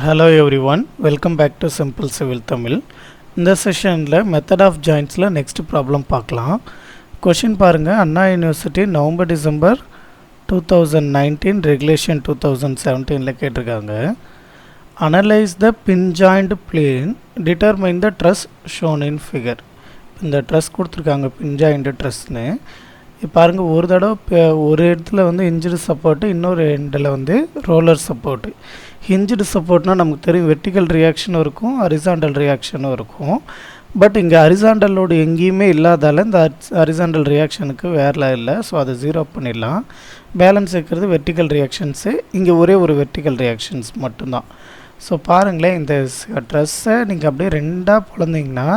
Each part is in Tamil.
Hello everyone, welcome back to Simple Civil Tamil. இந்த செஷனில் மெத்தட் ஆஃப் ஜாயின்ட்ஸில் நெக்ஸ்ட் ப்ராப்ளம் பார்க்கலாம். கொஷின் பாருங்கள், Anna university November December 2019 regulation 2017 கேட்டிருக்காங்க. Analyse the pin joint plane, determine the truss shown in figure. இந்த ட்ரஸ் கொடுத்துருக்காங்க, பின் ஜாயிண்ட் ட்ரஸ்ன்னு. பாருங்கள், ஒரு தடவை ஒரு இடத்துல வந்து ஹிஞ்சுடு சப்போர்ட்டு, இன்னொரு எண்டில் வந்து ரோலர் சப்போர்ட்டு. ஹிஞ்சுடு சப்போர்ட்னால் நமக்கு தெரியும் வெர்டிக்கல் ரியாக்ஷனும் இருக்கும், ஹரிசாண்டல் ரியாக்ஷனும் இருக்கும். பட் இங்கே ஹரிசாண்டல் லோடு எங்கேயுமே இல்லாதால இந்த ஹரிசாண்டல் ரியாக்ஷனுக்கு வேறு இல்லை. ஸோ அதை ஜீரோ பண்ணிடலாம். பேலன்ஸ் இருக்கிறது வெர்டிக்கல் ரியாக்ஷன்ஸு, இங்கே ஒரே ஒரு வெர்டிக்கல் ரியாக்ஷன்ஸ் மட்டும்தான். ஸோ பாருங்களேன், இந்த ட்ரெஸ்ஸை நீங்கள் அப்படியே ரெண்டாக பிளந்தீங்கன்னா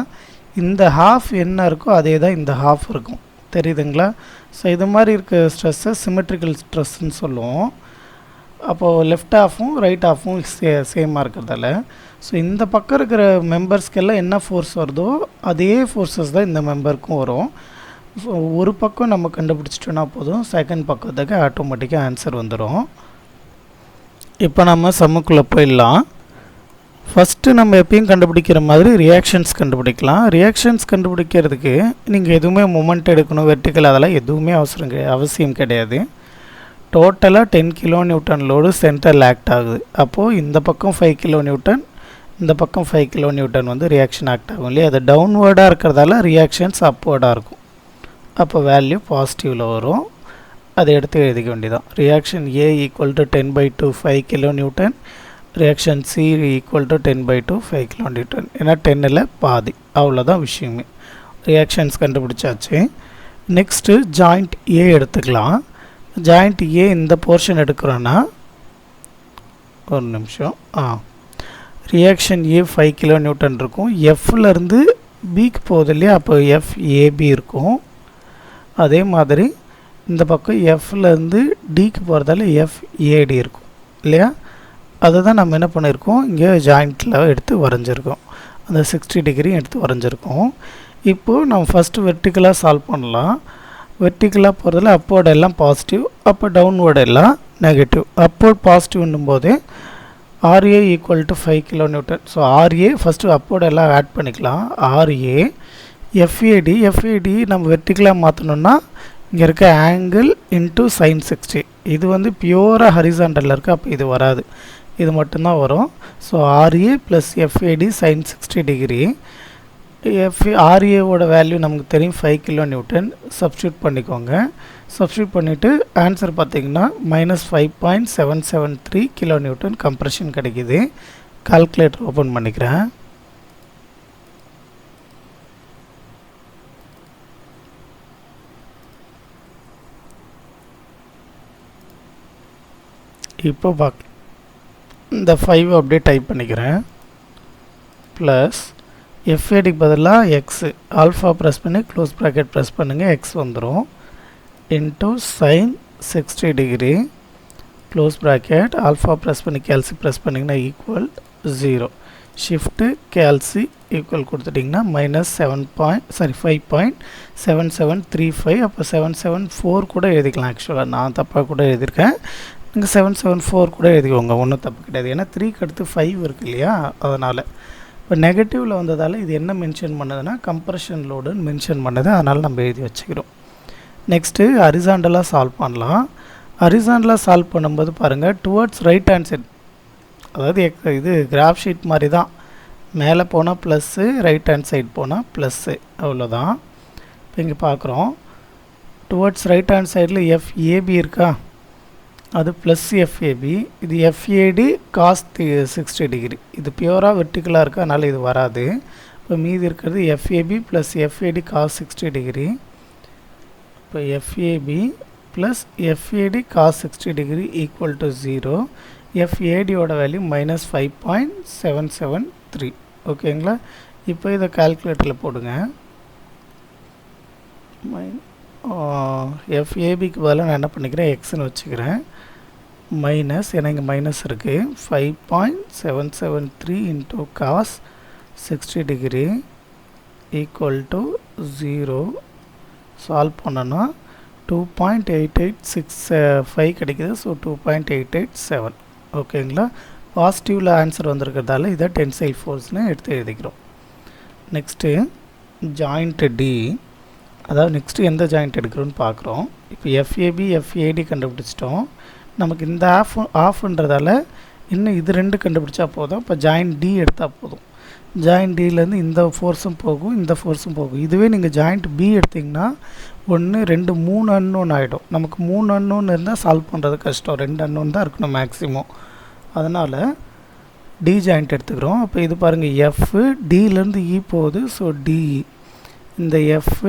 இந்த ஹாஃப் என்ன இருக்கோ அதே தான் இந்த ஹாஃப் இருக்கும். தெரியுதுங்களா? ஸோ இது மாதிரி இருக்க ஸ்ட்ரெஸ்ஸை சிமெட்ரிக்கல் ஸ்ட்ரெஸ்ன்னு சொல்லுவோம். அப்போது லெஃப்ட் ஹாஃபும் ரைட் ஹாஃபும் சேமாக இருக்கிறதால ஸோ இந்த பக்கம் இருக்கிற மெம்பர்ஸ்க்கெல்லாம் என்ன ஃபோர்ஸ் வருதோ அதே ஃபோர்ஸஸ் தான் இந்த மெம்பருக்கும் வரும். ஸோ ஒரு பக்கம் நம்ம கண்டுபிடிச்சிட்டோன்னா போதும், செகண்ட் பக்கத்துக்கு ஆட்டோமேட்டிக்காக ஆன்சர் வந்துடும். இப்போ நம்ம சம்முக்குள்ளே போயிடலாம். ஃபஸ்ட்டு நம்ம எப்பயும் கண்டுபிடிக்கிற மாதிரி ரியாக்ஷன்ஸ் கண்டுபிடிக்கலாம். ரியாக்ஷன்ஸ் கண்டுபிடிக்கிறதுக்கு நீங்கள் எதுவுமே மொமெண்ட் எடுக்கணும், வெர்டிக்கல் அதெல்லாம் எதுவுமே அவசியம் கிடையாது. டோட்டலாக 10 கிலோ நியூட்டன் லோடு சென்டரில் ஆக்ட் ஆகுது. அப்போது இந்த பக்கம் 5 கிலோ நியூட்டன், இந்த பக்கம் 5 கிலோ நியூட்டன் வந்து ரியாக்ஷன் ஆக்ட் ஆகும் இல்லையா? அது டவுன்வேர்டாக இருக்கிறதால ரியாக்ஷன்ஸ் அப்வேர்டாக இருக்கும். அப்போ வேல்யூ பாசிட்டிவில் வரும். அதை எடுத்து எழுதிக்க வேண்டியதான். Reaction A equal to 10/2 5 kilo Newton, reaction C equal to 10/2 5 kilo Newton. ஏன்னா 10ல் பாதி, அவ்வளோதான் விஷயமே. ரியாக்ஷன்ஸ் கண்டுபிடிச்சாச்சு. நெக்ஸ்ட்டு ஜாயிண்ட் A எடுத்துக்கலாம். ஜாயிண்ட் A இந்த போர்ஷன் எடுக்கிறோன்னா ஒரு நிமிஷம். ரியாக்ஷன் A 5 கிலோ நியூட்டன் இருக்கும். Fலேருந்து Bக்கு போகுது இல்லையா? அப்போ FAB இருக்கும். அதே மாதிரி இந்த பக்கம் Fலேருந்து Dக்கு போகிறதால FAD இருக்கும் இல்லையா? அதை தான் நம்ம என்ன பண்ணியிருக்கோம், இங்கே ஜாயிண்ட்டில் எடுத்து வரைஞ்சிருக்கோம். அந்த 60 டிகிரி எடுத்து வரைஞ்சிருக்கோம். இப்போது நம்ம ஃபஸ்ட்டு வெர்டிக்கலாக சால்வ் பண்ணலாம். வெர்டிக்கலாக போகிறதுல அப்போர்டு எல்லாம் பாசிட்டிவ், அப்போ டவுன்வேர்டு எல்லாம் நெகட்டிவ். அப்போர்ட் பாசிட்டிவ்னும் போது RA equal to 5 kilo Newton. So RA first அப்போர்டு எல்லாம் ஆட் பண்ணிக்கலாம். RA FAD நம்ம வெர்டிக்கலாக மாற்றணுன்னா இங்கே இருக்க ஆங்கிள் இன்ட்டு sin 60. இது வந்து பியூராக ஹரிசாண்டலில் இருக்குது, அப்போ இது வராது, இது மட்டும்தான் வரும். So RA plus FAD sin 60 degree. RAவோட வேல்யூ நமக்கு தெரியும் 5 கிலோ நியூட்டன். சப்ஸ்டியூட் பண்ணிக்கோங்க. சப்ஸ்டியூட் பண்ணிவிட்டு ஆன்சர் பார்த்திங்கன்னா -5.773 கிலோ நியூட்டன் கம்ப்ரெஷன் கிடைக்கிது. கால்குலேட்டர் ஓப்பன் பண்ணிக்கிறேன். இப்போ இந்த 5 அப்படியே டைப் பண்ணிக்கிறேன். ப்ளஸ் FADக்கு பதிலாக எக்ஸு ஆல்ஃபா ப்ரெஸ் பண்ணி க்ளோஸ் ப்ராக்கெட் ப்ரெஸ் பண்ணுங்கள், எக்ஸ் வந்துடும். Into sin 60 degree close bracket alpha press பண்ணி கேல்சி ப்ரெஸ் பண்ணிங்கன்னா ஈக்குவல் 0. ஷிஃப்ட்டு கேல்சி ஈக்குவல் கொடுத்துட்டிங்கன்னா -5.7735. அப்போ 774 கூட எழுதிக்கலாம். ஆக்சுவலாக நான் தப்பாக கூட எழுதியிருக்கேன், நீங்கள் 774 கூட எழுதிக்கோங்க, ஒன்றும் தப்பு கிடையாது. ஏன்னா 3க்கு அடுத்து 5 இருக்குது இல்லையா? அதனால் இப்போ நெகட்டிவில் வந்ததால் இது என்ன மென்ஷன் பண்ணதுன்னா கம்ப்ரெஷன் லோடுன்னு மென்ஷன் பண்ணது, அதனால் நம்ம எழுதி வச்சுக்கிறோம். நெக்ஸ்ட்டு ஹரிசாண்டலாக சால்வ் பண்ணலாம். ஹரிசாண்டலாக சால்வ் பண்ணும்போது பாருங்கள், டுவர்ட்ஸ் ரைட் ஹேண்ட் சைட், அதாவது இது கிராஃப் ஷீட் மாதிரி தான். மேலே போனால் ப்ளஸ்ஸு, ரைட் ஹேண்ட் சைட் போனால் ப்ளஸ்ஸு, அவ்வளோதான். இப்போ இங்கே பார்க்குறோம், டுவர்ட்ஸ் ரைட் ஹேண்ட் சைடில் FAB இருக்கா, அது ப்ளஸ் FAB. இது FAD cos 60 டிகிரி. இது பியூராக வெர்டிக்கலாக இருக்குது, அதனால் இது வராது. இப்போ மீதி இருக்கிறது FAB plus FAD cos 60 degree. இப்போ FAB plus FAD cos 60 degree equal to 0. FADயோட வேல்யூ -5.773. ஓகேங்களா? இப்போ இதை கால்குலேட்டரில் போடுங்க. FABக்கு பதிலாக நான் என்ன பண்ணிக்கிறேன், எக்ஸ்ன்னு வச்சுக்கிறேன். மைனஸ், ஏன்னா இங்கே மைனஸ் இருக்குது, 5.773 into cos 60 degree equal to 0. Solve பண்ணோன்னா 2.8865 கிடைக்குது. ஸோ 2.887. ஓகேங்களா? பாசிட்டிவில் ஆன்சர் வந்திருக்கிறதால இதை டென்சைல் ஃபோர்ஸ்னு எடுத்து எழுதிக்கிறோம். நெக்ஸ்ட்டு ஜாயிண்ட் டி, அதாவது நெக்ஸ்ட்டு எந்த ஜாயிண்ட் எடுக்கிறோன்னு பார்க்குறோம். இப்போ எஃப்ஏபி எஃப்ஏடி கண்டுபிடிச்சிட்டோம். நமக்கு இந்த ஆஃப்ன்றதால இன்னும் இது 2 கண்டுபிடிச்சா போதும். இப்போ ஜாயிண்ட் டி எடுத்தால் போதும். ஜாயிண்ட் டியிலேருந்து இந்த ஃபோர்ஸும் போகும், இந்த ஃபோர்ஸும் போகும். இதுவே நீங்கள் ஜாயிண்ட் பி எடுத்திங்கன்னா 1 2 3 அன்னோன் ஆகிடும். நமக்கு 3 அன்னோன் இருந்தால் சால்வ் பண்ணுறது கஷ்டம். 2 அன்னோன் தான் இருக்கணும் மேக்ஸிமம். அதனால் டி ஜாயிண்ட் எடுத்துக்கிறோம். அப்போ இது பாருங்கள், எஃப் டியிலேருந்து இ போகுது, ஸோ டிஇ. இந்த எஃப்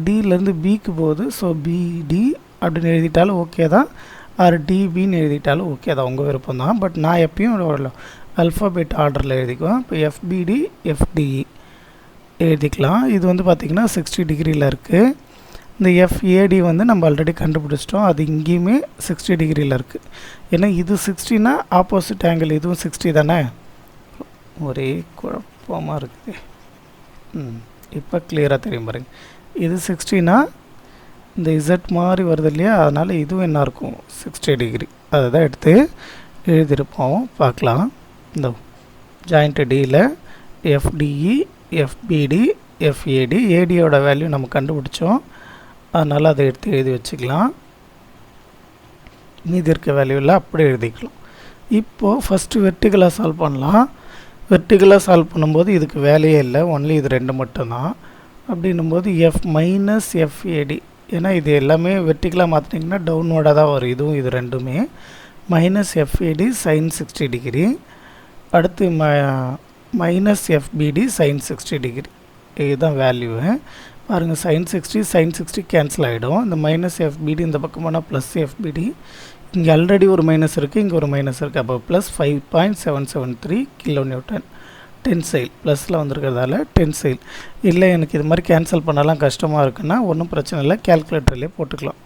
டியிலேருந்து பிக்கு போகுது, ஸோ பிடி அப்படின்னு எழுதிட்டாலும் ஓகே தான், ஆர் டிபின்னு எழுதிட்டாலும் ஓகே தான், உங்கள் விருப்பம் தான். பட் நான் எப்பயும் அல்ஃபாபெட் ஆர்டரில் எழுதிக்குவேன். இப்போ எஃபிடி எஃப்டிஇ எழுதிக்கலாம். இது வந்து பார்த்திங்கன்னா 60 டிகிரியில் இருக்குது. இந்த எஃப்ஏடி வந்து நம்ம ஆல்ரெடி கண்டுபிடிச்சிட்டோம், அது இங்கேயுமே 60 டிகிரியில் இருக்குது. ஏன்னா இது 60னா ஆப்போசிட் ஆங்கிள், இதுவும் 60 தானே. ஒரே குழப்பமாக இருக்குது. இப்போ கிளியராக தெரியும் பாருங்க. இது 60னா இந்த இசட் மாதிரி வருது இல்லையா, அதனால் இதுவும் என்ன இருக்கும் 60 டிகிரி. அதை தான் எடுத்து எழுதியிருப்போம். பார்க்கலாம். இந்த ஜாயிண்ட் டியில் எஃப்டிஇ எஃபிடி எஃப்ஏடி, ஏடியோட வேல்யூ நம்ம கண்டுபிடிச்சோம், அதனால் அதை எடுத்து எழுதி வச்சுக்கலாம். மீதி இருக்க வேல்யூவில் அப்படியே எழுதிக்கலாம். இப்போது ஃபஸ்ட்டு வெர்டிகலாக சால்வ் பண்ணலாம். வெர்டிகலாக சால்வ் பண்ணும்போது இதுக்கு வேலையே இல்லை, ஒன்லி இது 2 மட்டும்தான். அப்படின்னும்போது எஃப் மைனஸ் எஃப்ஏடி, ஏன்னா இது எல்லாமே வெர்டிகலாக மாற்றிட்டிங்கன்னா டவுன்வோர்டாக தான் வரும். இதுவும் இது 2மே மைனஸ் எஃப்ஏடி சைன் 60 டிகிரி, அடுத்து மைனஸ் எஃபிடி சைன் 60 டிகிரி. இதுதான் வேல்யூவு. பாருங்கள், சைன் 60 கேன்சல் ஆகிடும். இந்த மைனஸ் எஃபிடி இந்த பக்கம் போனால் ப்ளஸ் எஃபிடி. இங்கே ஆல்ரெடி ஒரு மைனஸ் இருக்குது, இங்கே ஒரு மைனஸ் இருக்குது. அப்போ ப்ளஸ் 5.773 கிலோ நியூட்டன் டென்சைல். ப்ளஸில் வந்திருக்கிறதால டென்சைல். இல்லை எனக்கு இது மாதிரி கேன்சல் பண்ணலாம் கஷ்டமாக இருக்குன்னா ஒன்றும் பிரச்சனை இல்லை, கேல்குலேட்டர்லேயே போட்டுக்கலாம்.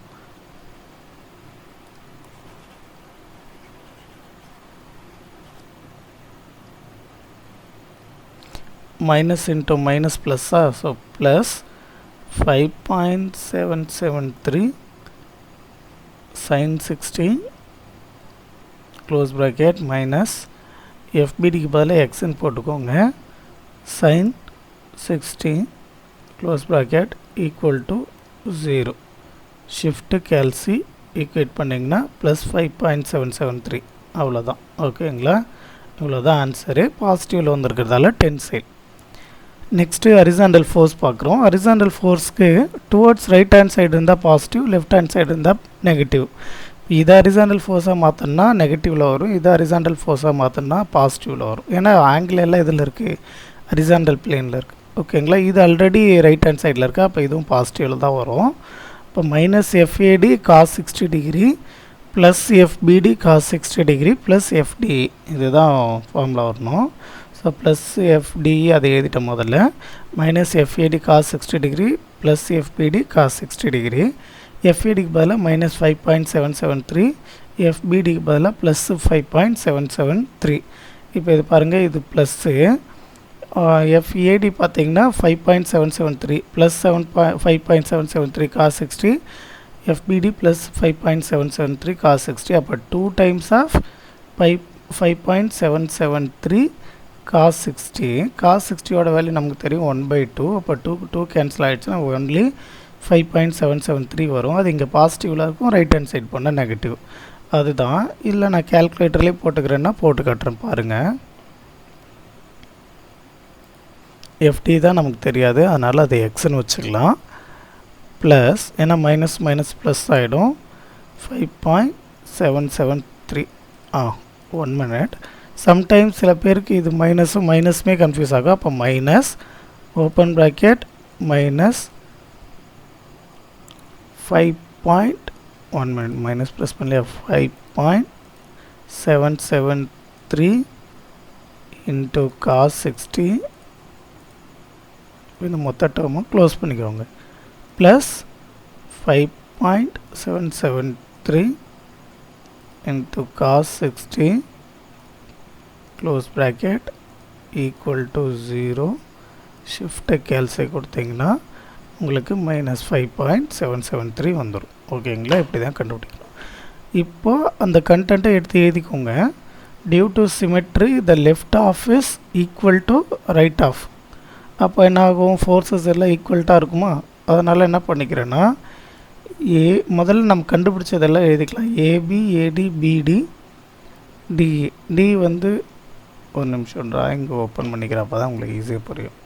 மைனஸ் இன்ட்டு மைனஸ் ப்ளஸ்ஸா, so plus 5.773 sin 60 close bracket minus எஃபிடிக்கு பதிலாக எக்ஸ்ன்னு போட்டுக்கோங்க, sin 60 close bracket equal to 0. Shift calc equate பண்ணிங்கன்னா ப்ளஸ் 5.773 அவ்வளோதான். ஓகேங்களா, இவ்வளோதான் ஆன்சரு. பாசிட்டிவில் வந்திருக்கிறதால டென்சைல். நெக்ஸ்ட்டு ஹரிசாண்டல் ஃபோர்ஸ் பார்க்குறோம். ஹரிசாண்டல் ஃபோர்ஸ்க்கு டுவர்ட்ஸ் ரைட் ஹேண்ட் சைடு இருந்தால் பாசிட்டிவ், லெஃப்ட் ஹேண்ட் சைடு இருந்தால் நெகட்டிவ். இதை ஹரிசாண்டல் ஃபோர்ஸாக மாற்றினா நெகட்டிவில் வரும், இதை ஹரிசாண்டல் ஃபோர்ஸாக மாற்றினா பாசிட்டிவில் வரும். ஏன்னா ஆங்கிள் எல்லாம் இதில் இருக்குது, ஹரிசாண்டல் பிளேனில் இருக்குது. ஓகேங்களா, இது ஆல்ரெடி ரைட் ஹேண்ட் சைடில் இருக்குது, அப்போ இதுவும் பாசிட்டிவில் தான் வரும். இப்போ minus F A D cos 60 degree plus F B D cos 60 degree plus F D E, இதுதான் ஃபார்முலா வரணும். ஸோ ப்ளஸ் எஃப்டிஇ அதை எழுதிட்ட முதல்ல, minus F A D cos 60 degree plus F B D cos 60 degree. எஃப்ஏடிக்கு பதிலாக மைனஸ் 5.773, எஃபிடிக்கு பதிலாக ப்ளஸ் 5.773. இப்போ இது பாருங்கள், இது ப்ளஸ்ஸு. எஃப்ஏடி பார்த்தீங்கன்னா 5.773 plus 5.773 cos 60, FBD plus 5.773 cos 60. அப்போ 2 times of 5.773 cos 60. cos 60 value நமக்கு தெரியும் 1/2. அப்போ 2 கேன்சல் ஆகிடுச்சுன்னா ஒன்லி 5.773 வரும். அது இங்கே பாசிட்டிவில் இருக்கும், ரைட் ஹேண்ட் சைட் போனால் நெகட்டிவ். அதுதான். இல்லை நான் கேல்குலேட்டர்லேயே போட்டுக்கிறேன்னா போட்டு காட்டுறேன் பாருங்கள். எஃப்டி தான் நமக்கு தெரியாது, அதனால் அதை எக்ஸ்ன்னு வச்சுக்கலாம். ப்ளஸ், ஏன்னா மைனஸ் மைனஸ் ப்ளஸ் ஆகிடும், 5.773. 1 minute. சம்டைம்ஸ் சில பேருக்கு இது மைனஸுமே கன்ஃபியூஸ் ஆகும். அப்போ minus open bracket minus 5.1 minute minus plus பண்ணல 5.773 இன்ட்டு காஸ் 60. இந்த மொத்த டேர்மும் க்ளோஸ் பண்ணிக்கோங்க. Plus 5.773 into cos 60 close bracket equal to 0. ஷிஃப்ட்டை கேல்சி கொடுத்தீங்கன்னா உங்களுக்கு மைனஸ் 5.773 வந்துடும். ஓகேங்களா, இப்படி தான் கண்டுபிடிக்கணும். இப்போது அந்த கண்டென்ட்டை எடுத்து எழுதிக்கோங்க. Due to symmetry the left of is equal to right of. அப்போ என்ன ஆகும், ஃபோர்ஸஸ் எல்லாம் ஈக்குவல்ட்டாக இருக்குமா? அதனால் என்ன பண்ணிக்கிறேன்னா முதல்ல நம்ம கண்டுபிடிச்சதெல்லாம் எழுதிக்கலாம். ஏபி ஏடி பிடி டிஇ. டி வந்து ஒரு நிமிஷம் ட்ராயிங் ஓப்பன் பண்ணிக்கிறேன், அப்போ தான் உங்களுக்கு ஈஸியாக புரியும்.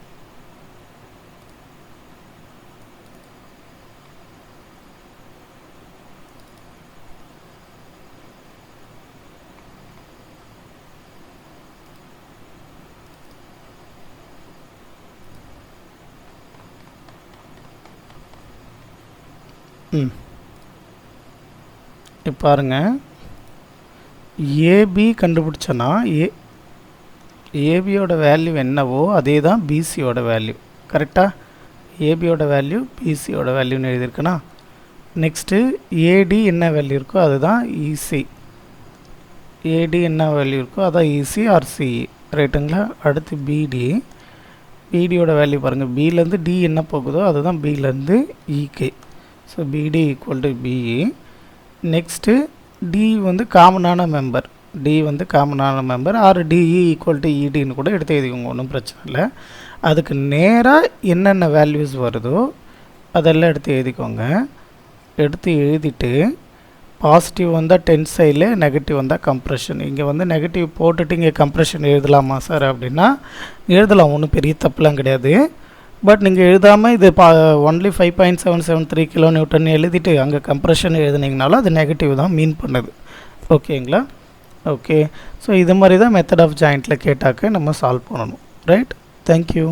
இப்போ பாருங்கள், ஏபி கண்டுபிடிச்சோன்னா ஏபியோட வேல்யூ என்னவோ அதே தான் பிசியோட வேல்யூ. கரெக்டாக? ஏபியோட வேல்யூ பிசியோட வேல்யூன்னு எழுதியிருக்குன்னா, நெக்ஸ்ட்டு ஏடி என்ன வேல்யூ இருக்கோ அதுதான் இசி. ஏடி என்ன வேல்யூ இருக்கோ அதான் இசி ஆர் சிஇ. ரைட்டுங்களா? அடுத்து பிடியோட வேல்யூ பாருங்கள், பிலேருந்து டி என்ன போகுதோ அதுதான் பிலேருந்து E K. So B D equal to B E. Next D வந்து காமனான மெம்பர், டி வந்து காமனான member or D E equal to இடின்னு கூட எடுத்து எழுதிக்கோங்க, ஒன்றும் பிரச்சனை இல்லை. அதுக்கு நேராக என்னென்ன வேல்யூஸ் வருதோ அதெல்லாம் எடுத்து எழுதிக்கோங்க. எடுத்து எழுதிட்டு பாசிட்டிவ் வந்தால் டென்சைலு, நெகட்டிவ் வந்தால் கம்ப்ரெஷன். இங்கே வந்து நெகட்டிவ் போட்டுட்டு இங்கே கம்ப்ரெஷன் எழுதலாமா சார் அப்படின்னா எழுதலாம், ஒன்றும் பெரிய தப்புலாம் கிடையாது. பட் நீங்கள் எழுதாமல் இது ஒன்லி 5.773 kN எழுதிட்டு அங்கே கம்ப்ரெஷன் எழுதுனீங்கனாலும் அது நெகட்டிவ் தான் மீன் பண்ணுது. ஓகேங்களா? ஓகே. ஸோ இது மாதிரி தான் மெத்தட் ஆஃப் ஜாயிண்ட்டில் கேட்டாக்க நம்ம சால்வ் பண்ணணும். ரைட்? தேங்க்யூ.